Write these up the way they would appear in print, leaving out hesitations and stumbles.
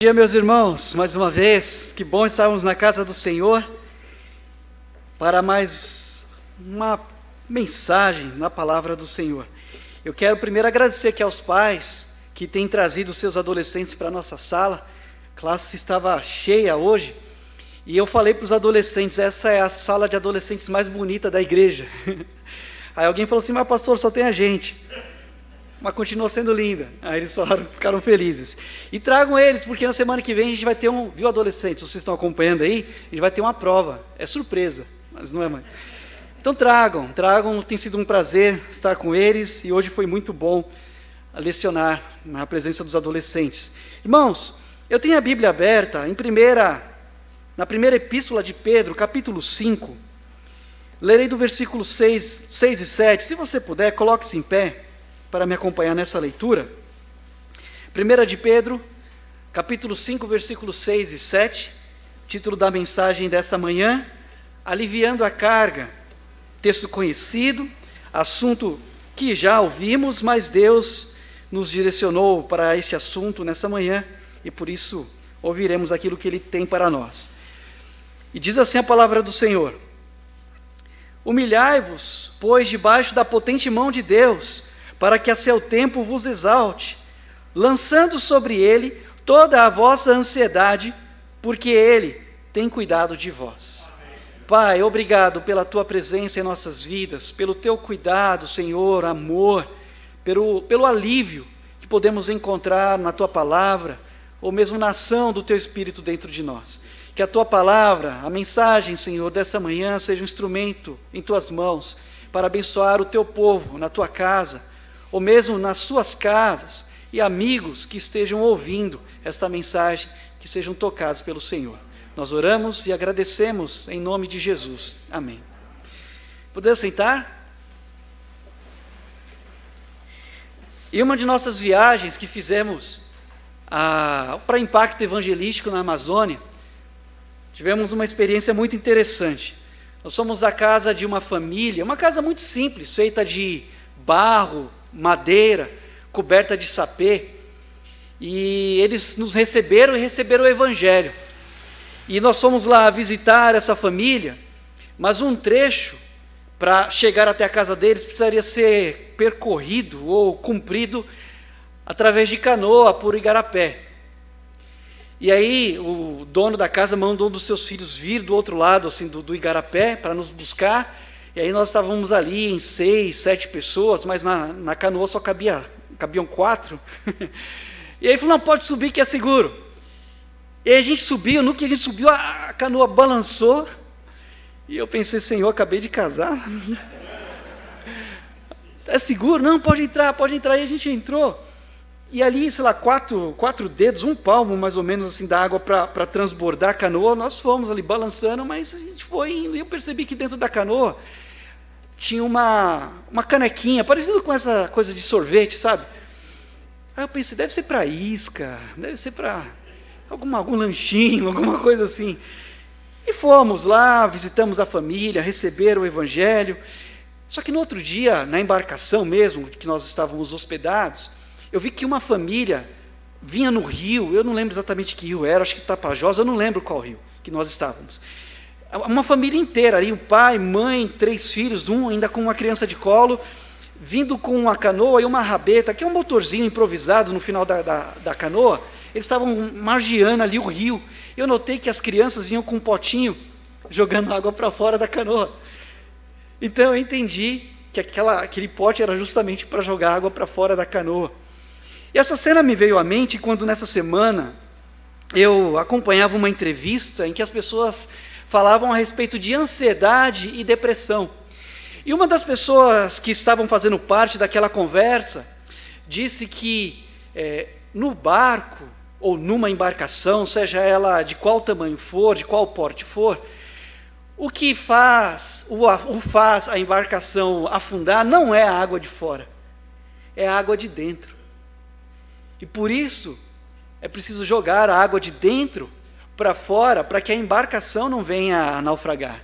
Bom dia, meus irmãos, mais uma vez, que bom estarmos na casa do Senhor para mais uma mensagem na palavra do Senhor. Eu quero primeiro agradecer aqui aos pais que têm trazido seus adolescentes para a nossa sala. A classe estava cheia hoje e eu falei para os adolescentes, essa é a sala de adolescentes mais bonita da igreja. Aí alguém falou assim, mas pastor, só tem a gente. Mas continua sendo linda. Aí eles ficaram felizes. E tragam eles, porque na semana que vem a gente vai ter viu adolescentes, vocês estão acompanhando aí, a gente vai ter uma prova. É surpresa, mas não é mais. Então tragam, tem sido um prazer estar com eles, e hoje foi muito bom lecionar na presença dos adolescentes. Irmãos, eu tenho a Bíblia aberta na primeira epístola de Pedro, capítulo 5. Lerei do versículo 6 e 7. Se você puder, coloque-se em pé para me acompanhar nessa leitura. 1 de Pedro, capítulo 5, versículos 6 e 7, título da mensagem dessa manhã, aliviando a carga, texto conhecido, assunto que já ouvimos, mas Deus nos direcionou para este assunto nessa manhã, e por isso ouviremos aquilo que Ele tem para nós. E diz assim a palavra do Senhor: humilhai-vos, pois, debaixo da potente mão de Deus, para que a seu tempo vos exalte, lançando sobre ele toda a vossa ansiedade, porque ele tem cuidado de vós. Pai, obrigado pela tua presença em nossas vidas, pelo teu cuidado, Senhor, amor, pelo alívio que podemos encontrar na tua palavra, ou mesmo na ação do teu Espírito dentro de nós. Que a tua palavra, a mensagem, Senhor, dessa manhã seja um instrumento em tuas mãos, para abençoar o teu povo na tua casa, ou mesmo nas suas casas, e amigos que estejam ouvindo esta mensagem, que sejam tocados pelo Senhor. Nós oramos e agradecemos em nome de Jesus. Amém. Podemos sentar? Em uma de nossas viagens que fizemos para Impacto Evangelístico na Amazônia, tivemos uma experiência muito interessante. Nós fomos à casa de uma família, uma casa muito simples, feita de barro, madeira, coberta de sapê, e eles nos receberam e receberam o Evangelho. E nós fomos lá visitar essa família, mas um trecho para chegar até a casa deles precisaria ser percorrido ou cumprido através de canoa por igarapé. E aí o dono da casa mandou um dos seus filhos vir do outro lado assim, do igarapé para nos buscar. E aí nós estávamos ali em 6, 7 pessoas, mas na canoa só cabiam 4. E aí falou, não, pode subir que é seguro. E aí a gente subiu, no que a gente subiu, a canoa balançou. E eu pensei, Senhor, acabei de casar. É seguro? Não, pode entrar. E a gente entrou. E ali, sei lá, quatro dedos, um palmo mais ou menos assim da água para transbordar a canoa. Nós fomos ali balançando, mas a gente foi indo. E eu percebi que dentro da canoa tinha uma canequinha, parecida com essa coisa de sorvete, sabe? Aí eu pensei, deve ser para isca, deve ser para algum lanchinho, alguma coisa assim. E fomos lá, visitamos a família, receberam o Evangelho. Só que no outro dia, na embarcação mesmo, que nós estávamos hospedados, eu vi que uma família vinha no rio, eu não lembro exatamente que rio era, acho que Tapajós, eu não lembro qual rio que nós estávamos. Uma família inteira ali, o pai, mãe, 3 filhos, um ainda com uma criança de colo, vindo com uma canoa e uma rabeta, que é um motorzinho improvisado no final da canoa. Eles estavam margeando ali o rio. Eu notei que as crianças vinham com um potinho, jogando água para fora da canoa. Então eu entendi que aquele pote era justamente para jogar água para fora da canoa. E essa cena me veio à mente quando nessa semana eu acompanhava uma entrevista em que as pessoas falavam a respeito de ansiedade e depressão. E uma das pessoas que estavam fazendo parte daquela conversa disse que no barco ou numa embarcação, seja ela de qual tamanho for, de qual porte for, o que faz a embarcação afundar não é a água de fora, é a água de dentro. E por isso é preciso jogar a água de dentro para fora, para que a embarcação não venha a naufragar.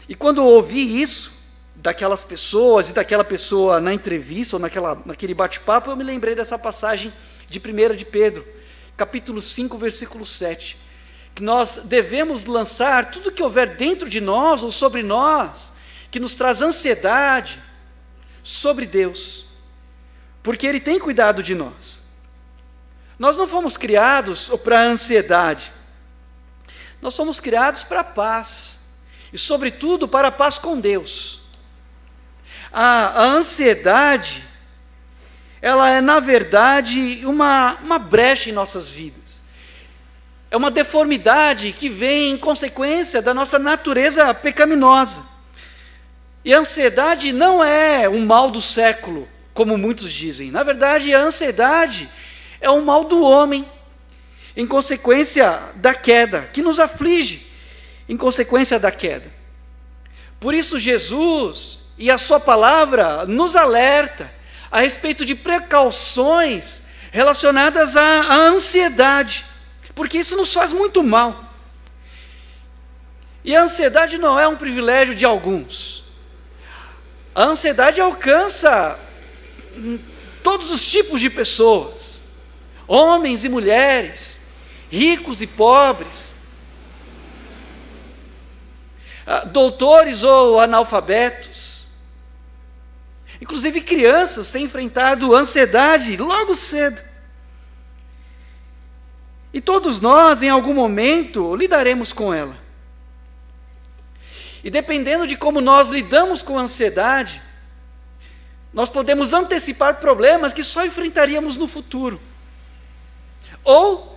E quando eu ouvi isso, daquelas pessoas e daquela pessoa na entrevista ou naquele bate-papo, eu me lembrei dessa passagem de 1 de Pedro, capítulo 5, versículo 7, que nós devemos lançar tudo que houver dentro de nós ou sobre nós, que nos traz ansiedade, sobre Deus, porque Ele tem cuidado de nós. Nós não fomos criados para a ansiedade, nós somos criados para a paz, e sobretudo para a paz com Deus. A ansiedade, ela é na verdade uma brecha em nossas vidas, é uma deformidade que vem em consequência da nossa natureza pecaminosa. E a ansiedade não é um mal do século, como muitos dizem. Na verdade, a ansiedade é um mal do homem, em consequência da queda, que nos aflige, em consequência da queda. Por isso Jesus e a sua palavra nos alerta a respeito de precauções relacionadas à ansiedade, porque isso nos faz muito mal. E a ansiedade não é um privilégio de alguns. A ansiedade alcança todos os tipos de pessoas, homens e mulheres, ricos e pobres, doutores ou analfabetos. Inclusive crianças têm enfrentado ansiedade logo cedo. E todos nós, em algum momento, lidaremos com ela. E dependendo de como nós lidamos com a ansiedade, nós podemos antecipar problemas que só enfrentaríamos no futuro. Ou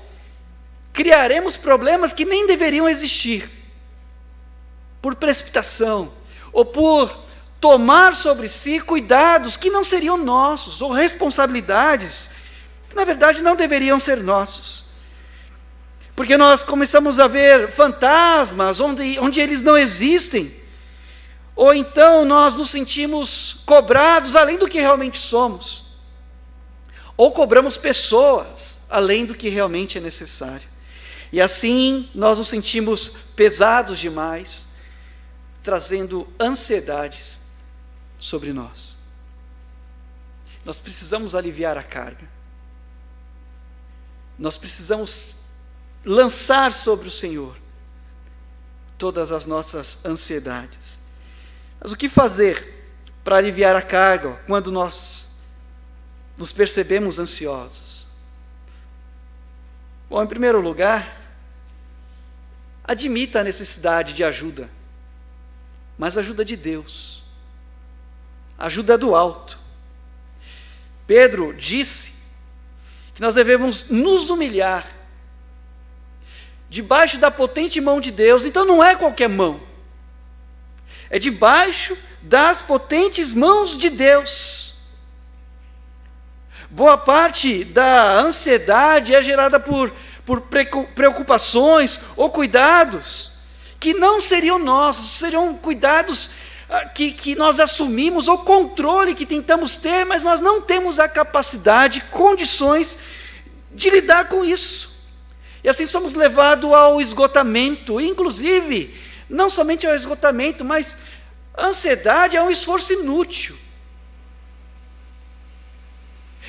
criaremos problemas que nem deveriam existir, por precipitação, ou por tomar sobre si cuidados que não seriam nossos, ou responsabilidades que na verdade não deveriam ser nossos. Porque nós começamos a ver fantasmas onde eles não existem, ou então nós nos sentimos cobrados além do que realmente somos, ou cobramos pessoas além do que realmente é necessário, e assim nós nos sentimos pesados demais, trazendo ansiedades sobre nós. Nós precisamos aliviar a carga, nós precisamos lançar sobre o Senhor todas as nossas ansiedades. Mas o que fazer para aliviar a carga quando nós nos percebemos ansiosos? Bom, em primeiro lugar, admita a necessidade de ajuda, mas ajuda de Deus, ajuda do alto. Pedro disse que nós devemos nos humilhar debaixo da potente mão de Deus. Então não é qualquer mão, é debaixo das potentes mãos de Deus. Boa parte da ansiedade é gerada por preocupações ou cuidados que não seriam nossos, seriam cuidados que nós assumimos, ou controle que tentamos ter, mas nós não temos a capacidade, condições de lidar com isso. E assim somos levados ao esgotamento, inclusive, não somente ao esgotamento, mas a ansiedade é um esforço inútil.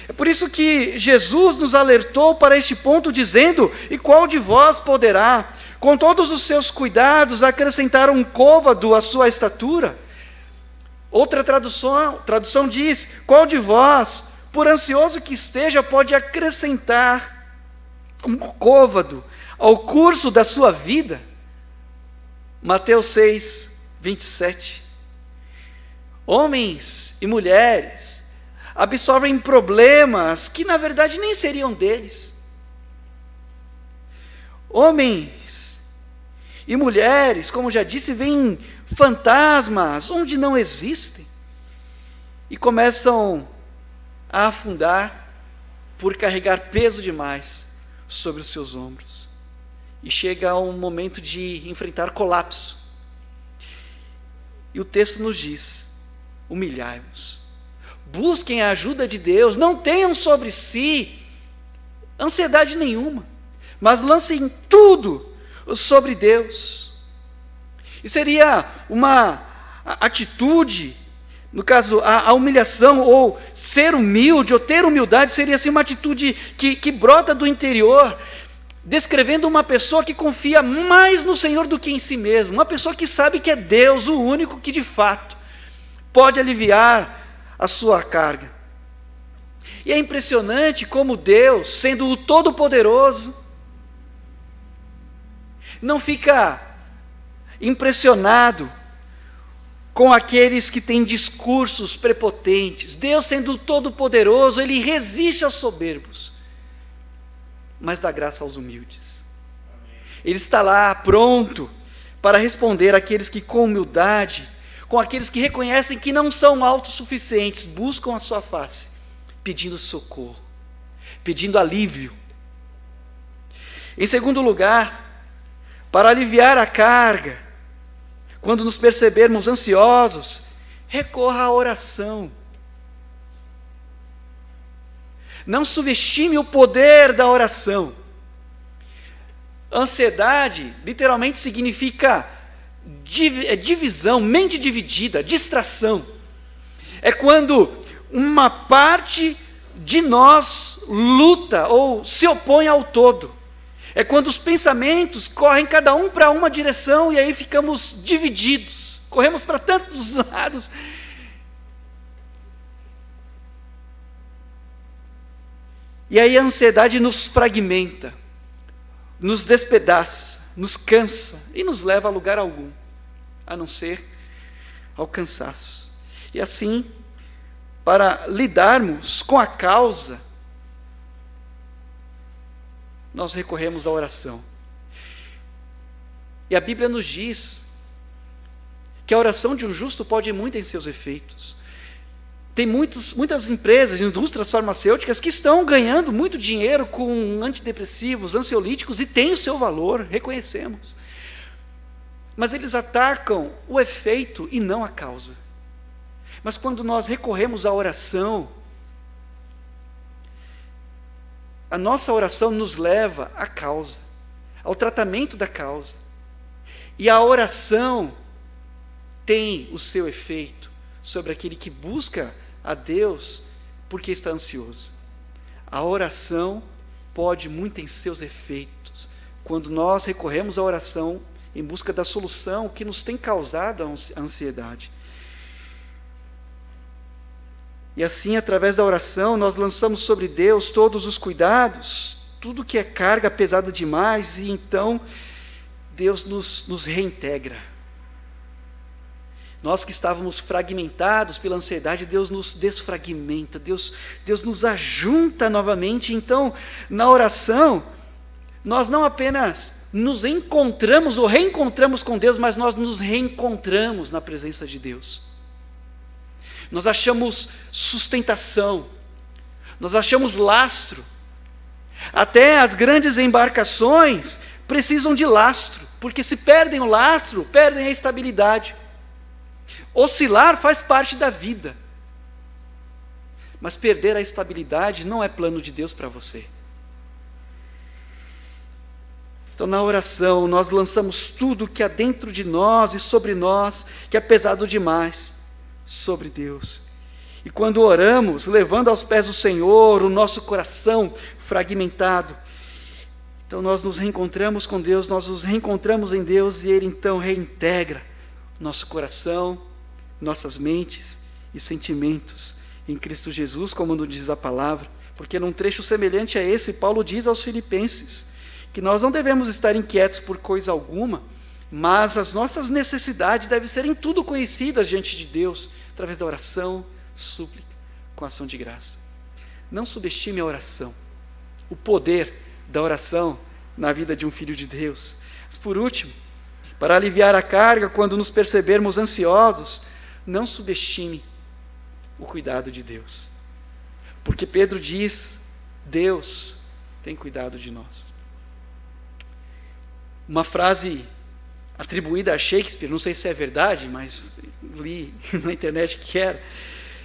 É por isso que Jesus nos alertou para este ponto, dizendo: e qual de vós poderá, com todos os seus cuidados, acrescentar um côvado à sua estatura? Outra tradução diz: qual de vós, por ansioso que esteja, pode acrescentar um côvado ao curso da sua vida? Mateus 6, 27. Homens e mulheres absorvem problemas que na verdade nem seriam deles. Homens e mulheres, como já disse, veem fantasmas onde não existem e começam a afundar por carregar peso demais sobre os seus ombros, e chega a um momento de enfrentar colapso. E o texto nos diz: humilhai-vos, busquem a ajuda de Deus, não tenham sobre si ansiedade nenhuma, mas lancem tudo sobre Deus. E seria uma atitude No caso, a humilhação, ou ser humilde, ou ter humildade, seria assim, uma atitude que brota do interior, descrevendo uma pessoa que confia mais no Senhor do que em si mesmo, uma pessoa que sabe que é Deus o único que de fato pode aliviar a sua carga. E é impressionante como Deus, sendo o Todo-Poderoso, não fica impressionado com aqueles que têm discursos prepotentes. Deus, sendo todo-poderoso, Ele resiste aos soberbos, mas dá graça aos humildes. Ele está lá pronto para responder àqueles que com humildade, com aqueles que reconhecem que não são autossuficientes, buscam a sua face, pedindo socorro, pedindo alívio. Em segundo lugar, para aliviar a carga, quando nos percebermos ansiosos, recorra à oração. Não subestime o poder da oração. Ansiedade, literalmente, significa divisão, mente dividida, distração. É quando uma parte de nós luta ou se opõe ao todo. É quando os pensamentos correm cada um para uma direção e aí ficamos divididos, corremos para tantos lados. E aí a ansiedade nos fragmenta, nos despedaça, nos cansa e nos leva a lugar algum, a não ser ao cansaço. E assim, para lidarmos com a causa, nós recorremos à oração. E a Bíblia nos diz que a oração de um justo pode ir muito em seus efeitos. Tem muitas empresas, indústrias farmacêuticas que estão ganhando muito dinheiro com antidepressivos, ansiolíticos, e tem o seu valor, reconhecemos. Mas eles atacam o efeito e não a causa. Mas quando nós recorremos à oração, a nossa oração nos leva à causa, ao tratamento da causa. E a oração tem o seu efeito sobre aquele que busca a Deus porque está ansioso. A oração pode muito em seus efeitos, quando nós recorremos à oração em busca da solução que nos tem causado a ansiedade. E assim, através da oração, nós lançamos sobre Deus todos os cuidados, tudo que é carga pesada demais, e então Deus nos reintegra. Nós que estávamos fragmentados pela ansiedade, Deus nos desfragmenta, Deus nos ajunta novamente. Então, na oração, nós não apenas nos encontramos ou reencontramos com Deus, mas nós nos reencontramos na presença de Deus. Nós achamos sustentação, nós achamos lastro. Até as grandes embarcações precisam de lastro, porque se perdem o lastro, perdem a estabilidade. Oscilar faz parte da vida, mas perder a estabilidade não é plano de Deus para você. Então, na oração, nós lançamos tudo que há dentro de nós e sobre nós, que é pesado demais, sobre Deus. E quando oramos, levando aos pés do Senhor o nosso coração fragmentado, então nós nos reencontramos com Deus, nós nos reencontramos em Deus, e Ele então reintegra nosso coração, nossas mentes e sentimentos em Cristo Jesus, como nos diz a palavra. Porque num trecho semelhante a esse, Paulo diz aos Filipenses que nós não devemos estar inquietos por coisa alguma, mas as nossas necessidades devem ser em tudo conhecidas diante de Deus, através da oração, súplica, com ação de graça. Não subestime a oração, o poder da oração na vida de um filho de Deus. Mas por último, para aliviar a carga quando nos percebermos ansiosos, não subestime o cuidado de Deus. Porque Pedro diz, Deus tem cuidado de nós. Uma frase atribuída a Shakespeare, não sei se é verdade, mas li na internet que era,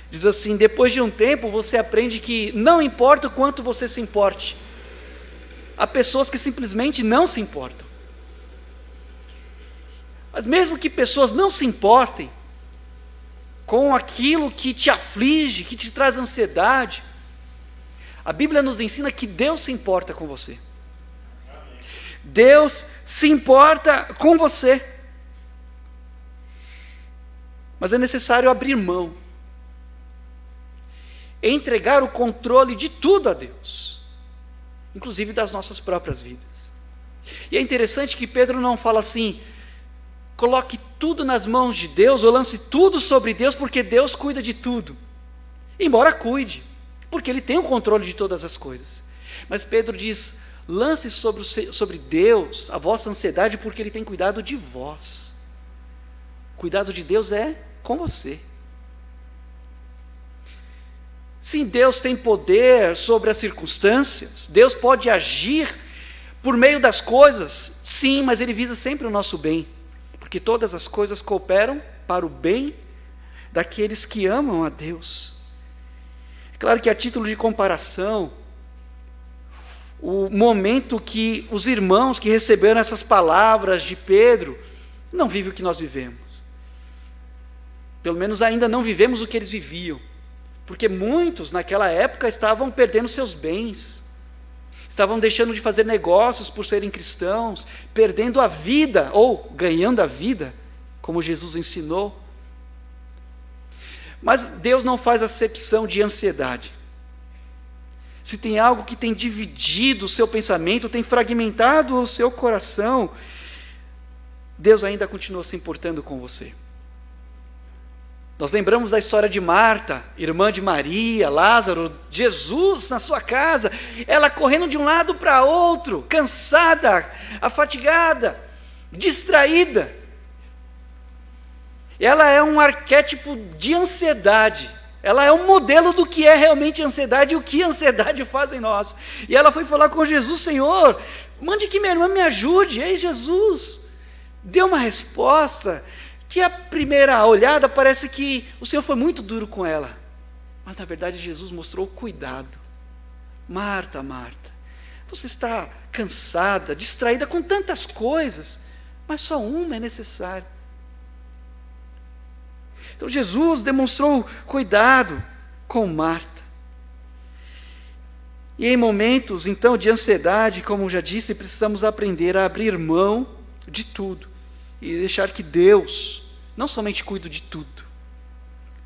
diz assim: depois de um tempo você aprende que não importa o quanto você se importe, há pessoas que simplesmente não se importam. Mas mesmo que pessoas não se importem, com aquilo que te aflige, que te traz ansiedade, a Bíblia nos ensina que Deus se importa com você. Deus se importa com você. Mas é necessário abrir mão, entregar o controle de tudo a Deus, inclusive das nossas próprias vidas. E é interessante que Pedro não fala assim: coloque tudo nas mãos de Deus, ou lance tudo sobre Deus, porque Deus cuida de tudo. Embora cuide, porque Ele tem o controle de todas as coisas. Mas Pedro diz: lance sobre Deus a vossa ansiedade, porque Ele tem cuidado de vós. O cuidado de Deus é com você. Sim, Deus tem poder sobre as circunstâncias, Deus pode agir por meio das coisas, sim, mas Ele visa sempre o nosso bem, porque todas as coisas cooperam para o bem daqueles que amam a Deus. É claro que, a título de comparação, o momento que os irmãos que receberam essas palavras de Pedro não vivem o que nós vivemos. Pelo menos ainda não vivemos o que eles viviam, porque muitos naquela época estavam perdendo seus bens, estavam deixando de fazer negócios por serem cristãos, perdendo a vida, ou ganhando a vida, como Jesus ensinou. Mas Deus não faz acepção de ansiedade. Se tem algo que tem dividido o seu pensamento, tem fragmentado o seu coração, Deus ainda continua se importando com você. Nós lembramos da história de Marta, irmã de Maria, Lázaro, Jesus na sua casa, ela correndo de um lado para outro, cansada, afatigada, distraída. Ela é um arquétipo de ansiedade, ela é um modelo do que é realmente ansiedade e o que a ansiedade faz em nós. E ela foi falar com Jesus: Senhor, mande que minha irmã me ajude. E aí Jesus deu uma resposta que, à primeira olhada, parece que o Senhor foi muito duro com ela. Mas na verdade Jesus mostrou cuidado. Marta, Marta, você está cansada, distraída com tantas coisas, mas só uma é necessária. Então Jesus demonstrou cuidado com Marta. E em momentos então de ansiedade, como já disse, precisamos aprender a abrir mão de tudo e deixar que Deus não somente cuide de tudo,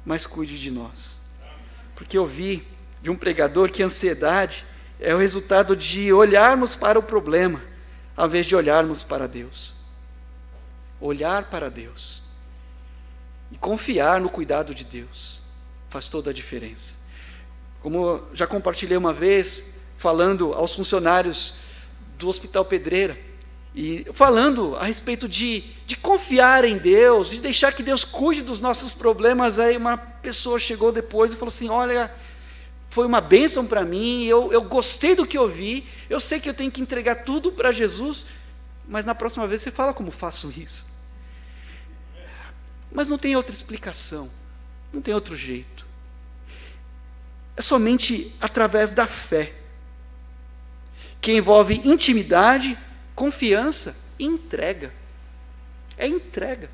mas cuide de nós. Porque eu vi de um pregador que a ansiedade é o resultado de olharmos para o problema, ao invés de olharmos para Deus. Olhar para Deus e confiar no cuidado de Deus faz toda a diferença. Como já compartilhei uma vez, falando aos funcionários do Hospital Pedreira, e falando a respeito de confiar em Deus, de deixar que Deus cuide dos nossos problemas. Aí uma pessoa chegou depois e falou assim: olha, foi uma bênção para mim, eu gostei do que eu vi, eu sei que eu tenho que entregar tudo para Jesus, mas na próxima vez você fala como faço isso. Mas não tem outra explicação, não tem outro jeito. É somente através da fé, que envolve intimidade, confiança e entrega. É entrega.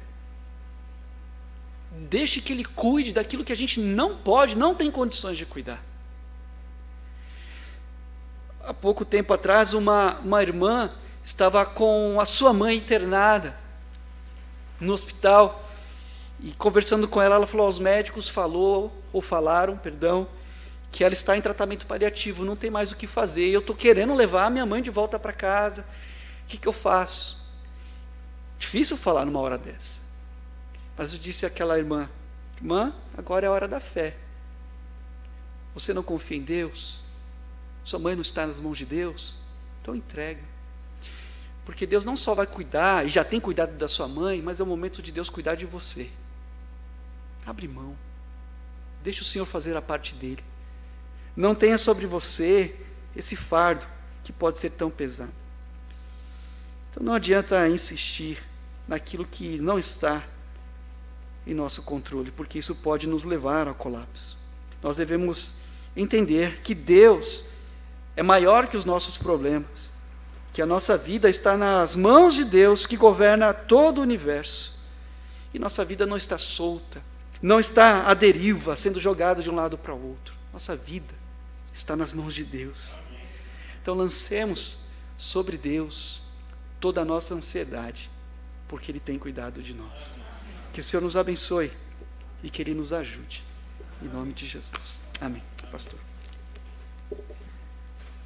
Deixe que Ele cuide daquilo que a gente não pode, não tem condições de cuidar. Há pouco tempo atrás, uma irmã estava com a sua mãe internada no hospital, e conversando com ela, ela falou: os médicos falaram, que ela está em tratamento paliativo, não tem mais o que fazer, eu estou querendo levar a minha mãe de volta para casa, o que eu faço? Difícil falar numa hora dessa, mas eu disse àquela irmã: irmã, agora é a hora da fé. Você não confia em Deus? Sua mãe não está nas mãos de Deus? Então entrega. Porque Deus não só vai cuidar, e já tem cuidado da sua mãe, mas é o momento de Deus cuidar de você. Abre mão. Deixa o Senhor fazer a parte dele. Não tenha sobre você esse fardo que pode ser tão pesado. Então não adianta insistir naquilo que não está em nosso controle, porque isso pode nos levar ao colapso. Nós devemos entender que Deus é maior que os nossos problemas, que a nossa vida está nas mãos de Deus, que governa todo o universo. E nossa vida não está solta, não está à deriva, sendo jogada de um lado para o outro. Nossa vida está nas mãos de Deus. Então lancemos sobre Deus toda a nossa ansiedade, porque Ele tem cuidado de nós. Que o Senhor nos abençoe e que Ele nos ajude. Em nome de Jesus. Amém. Pastor.